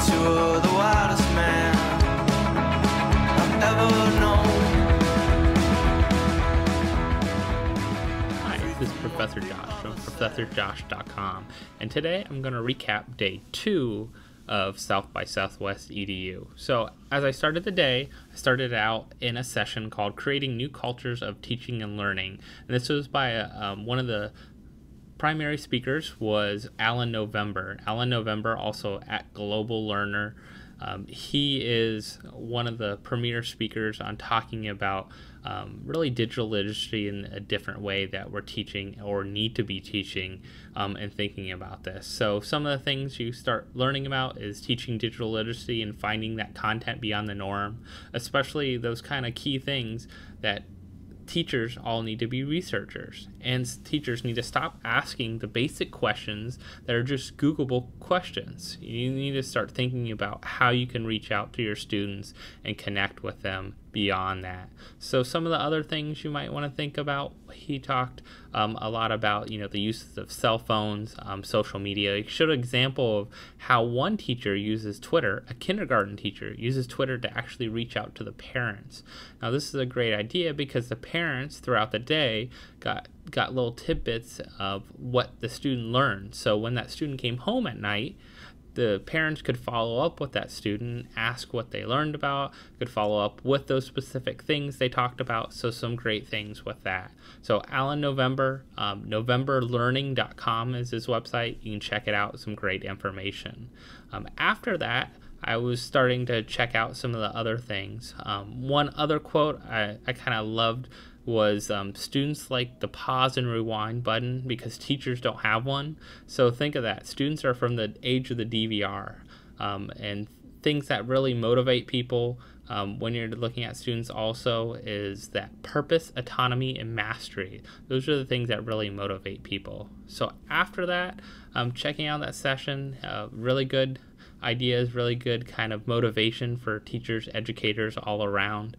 you're the wildest man I've ever known. Hi, this is Professor Josh from ProfessorJosh.com, and today I'm going to recap day 2 of South by Southwest EDU. So as I started the day, I started out in a session called Creating New Cultures of Teaching and Learning. And this was by one of the primary speakers was Alan November. Alan November, also at Global Learner. He is one of the premier speakers on talking about really digital literacy in a different way that we're teaching or need to be teaching and thinking about this. So some of the things you start learning about is teaching digital literacy and finding that content beyond the norm, especially those kind of key things that teachers all need to be researchers, and teachers need to stop asking the basic questions that are just Googleable questions. You need to start thinking about how you can reach out to your students and connect with them beyond that. So some of the other things you might want to think about, he talked a lot about, the uses of cell phones, social media. He showed an example of how one teacher uses Twitter, a kindergarten teacher uses Twitter to actually reach out to the parents. Now this is a great idea because the parents throughout the day got little tidbits of what the student learned. So when that student came home at night, the parents could follow up with that student, ask what they learned about, could follow up with those specific things they talked about. So some great things with that. So Alan November, novemberlearning.com is his website. You can check it out, some great information. After that, I was starting to check out some of the other things. One other quote I kind of loved was students like the pause and rewind button because teachers don't have one. So think of that. Students are from the age of the DVR, and things that really motivate people when you're looking at students also is that purpose, autonomy, and mastery. Those are the things that really motivate people. So after that, checking out that session, really good ideas, really good kind of motivation for teachers, educators all around.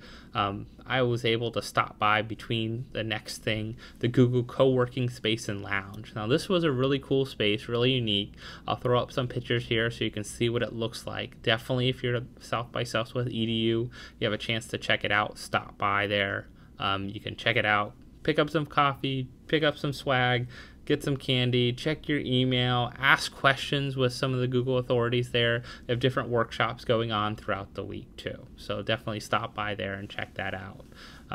I was able to stop by between the next thing, the Google Coworking Space and Lounge. Now this was a really cool space, really unique. I'll throw up some pictures here so you can see what it looks like. Definitely if you're at South by Southwest EDU, you have a chance to check it out, stop by there. You can check it out, pick up some coffee, pick up some swag, get some candy, check your email, ask questions with some of the Google authorities there. They have different workshops going on throughout the week too. So definitely stop by there and check that out.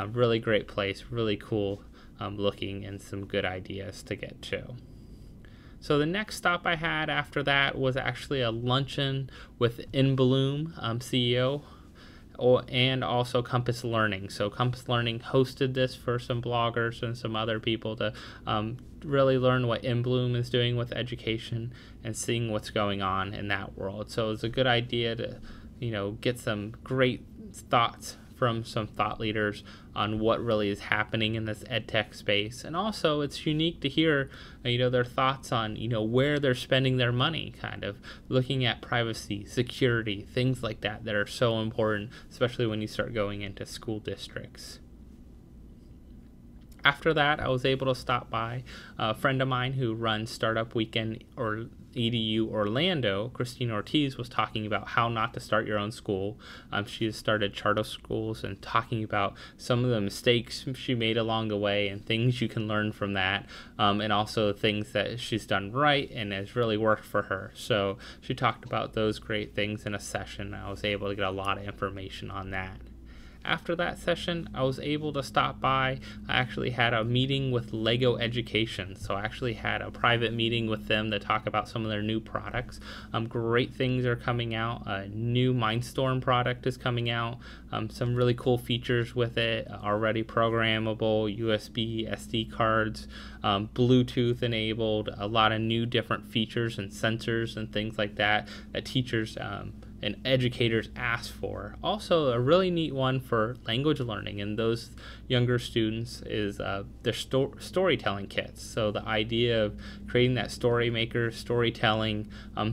Really great place, really cool looking, and some good ideas to get to. So the next stop I had after that was actually a luncheon with InBloom CEO. And also Compass Learning. So Compass Learning hosted this for some bloggers and some other people to really learn what InBloom is doing with education and seeing what's going on in that world. So it's a good idea to, get some great thoughts from some thought leaders on what really is happening in this edtech space. And also it's unique to hear their thoughts on where they're spending their money, kind of looking at privacy, security, things like that are so important, especially when you start going into school districts. After that, I was able to stop by a friend of mine who runs Startup Weekend or EDU Orlando. Christine Ortiz was talking about how not to start your own school. She has started charter schools and talking about some of the mistakes she made along the way and things you can learn from that, and also things that she's done right and has really worked for her. So she talked about those great things in a session. I was able to get a lot of information on that. After that session, I was able to stop by. I actually had a meeting with Lego Education. So I actually had a private meeting with them to talk about some of their new products. Great things are coming out. A new Mindstorm product is coming out. Some really cool features with it. Already programmable, USB, SD cards, Bluetooth enabled, a lot of new different features and sensors and things like that that teachers and educators ask for. Also, a really neat one for language learning and those younger students is their storytelling kits. So the idea of creating that storytelling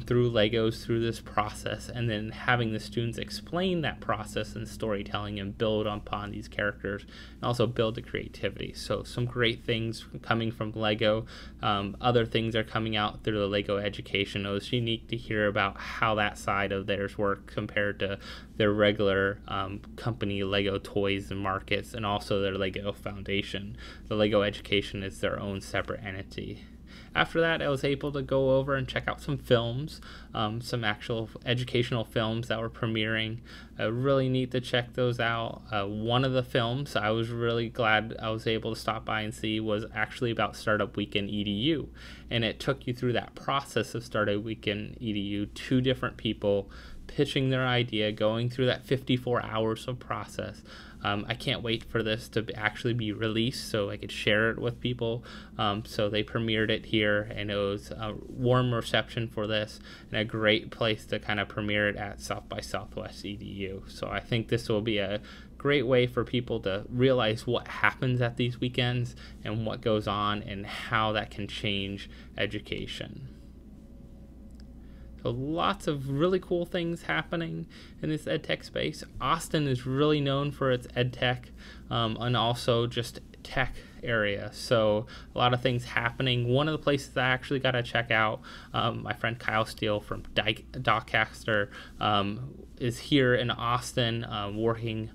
through Legos through this process, and then having the students explain that process and storytelling and build upon these characters, and also build the creativity. So some great things coming from Lego. Other things are coming out through the Lego education. It was unique to hear about how that side of theirs work compared to their regular company Lego Toys and Markets, and also their Lego Foundation. The Lego education is their own separate entity. After that, I was able to go over and check out some films, some actual educational films that were premiering. Really neat to check those out. One of the films I was really glad I was able to stop by and see was actually about Startup Weekend EDU. And it took you through that process of Startup Weekend EDU, 2 different people pitching their idea, going through that 54 hours of process. I can't wait for this to actually be released so I could share it with people. So they premiered it here, and it was a warm reception for this and a great place to kind of premiere it at South by Southwest EDU. So I think this will be a great way for people to realize what happens at these weekends and what goes on and how that can change education. So lots of really cool things happening in this EdTech space. Austin is really known for its EdTech and also just tech area. So a lot of things happening. One of the places I actually got to check out, my friend Kyle Steele from Doccaster is here in Austin working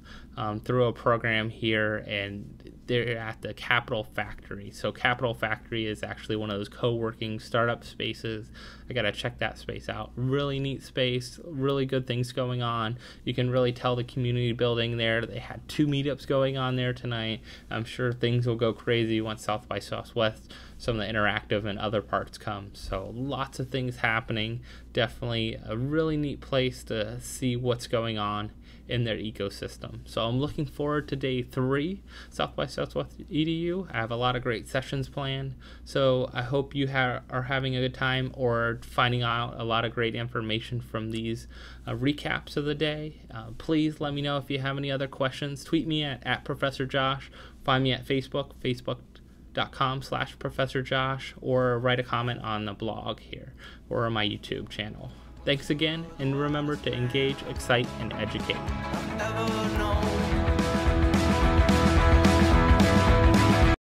through a program here, and they're at the Capital Factory. So Capital Factory is actually one of those co-working startup spaces. I gotta check that space out. Really neat space, really good things going on. You can really tell the community building there. They had 2 meetups going on there tonight. I'm sure things will go crazy once South by Southwest, some of the interactive and other parts come. So lots of things happening. Definitely a really neat place to see what's going on in their ecosystem. So I'm looking forward to day 3, South by Southwest EDU. I have a lot of great sessions planned. So I hope you are having a good time or finding out a lot of great information from these recaps of the day. Please let me know if you have any other questions. Tweet me at Professor Josh. Find me at Facebook, facebook.com/Professor Josh, or write a comment on the blog here or on my YouTube channel. Thanks again, and remember to engage, excite, and educate.